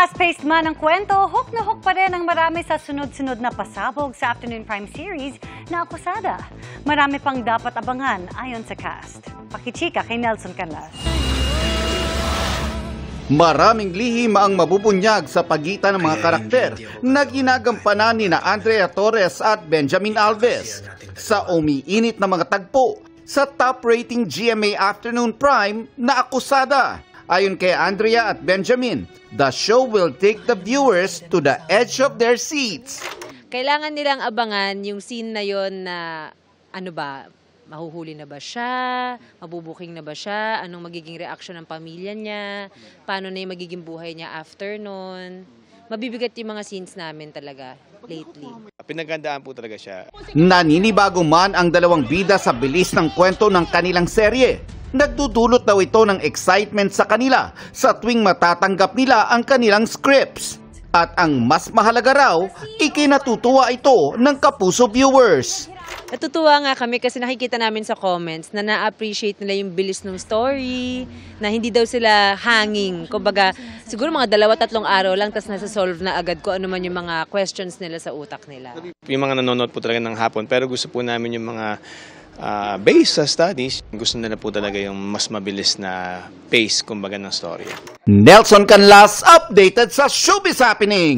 Fast-paced man ang kwento, hook na hook pa rin ang marami sa sunod-sunod na pasabog sa Afternoon Prime series na Akusada. Marami pang dapat abangan ayon sa cast. Pakichika kay Nelson Canlas. Maraming lihim ang mabubunyag sa pagitan ng mga karakter na ginagampanan ni Andrea Torres at Benjamin Alves sa umiinit na mga tagpo sa top-rating GMA Afternoon Prime na Akusada. Ayon kay Andrea at Benjamin, the show will take the viewers to the edge of their seats. Kailangan nilang abangan yung scene na yon na ano ba, mahuhuli na ba siya, mabubuking na ba siya, anong magiging reaction ng pamilya niya, paano na yung magiging buhay niya after nun. Mabibigat yung mga scenes namin talaga lately. Pinagandaan po talaga siya. Naninibago man ang dalawang bida sa bilis ng kwento ng kanilang serye. Nagdudulot daw ito ng excitement sa kanila sa tuwing matatanggap nila ang kanilang scripts. At ang mas mahalaga raw, ikinatutuwa ito ng kapuso viewers. Natutuwa nga kami kasi nakikita namin sa comments na na-appreciate nila yung bilis ng story, na hindi daw sila hanging. Kumbaga, siguro mga 2-3 araw lang tapos nasa-solve na agad kung ano man yung mga questions nila sa utak nila. Yung mga nanonood po talaga ng hapon, pero gusto po namin yung mga based sa studies, gusto nila po talaga yung mas mabilis na pace, kumbaga, ng story. Nelson Canlas, updated sa Showbiz Happening!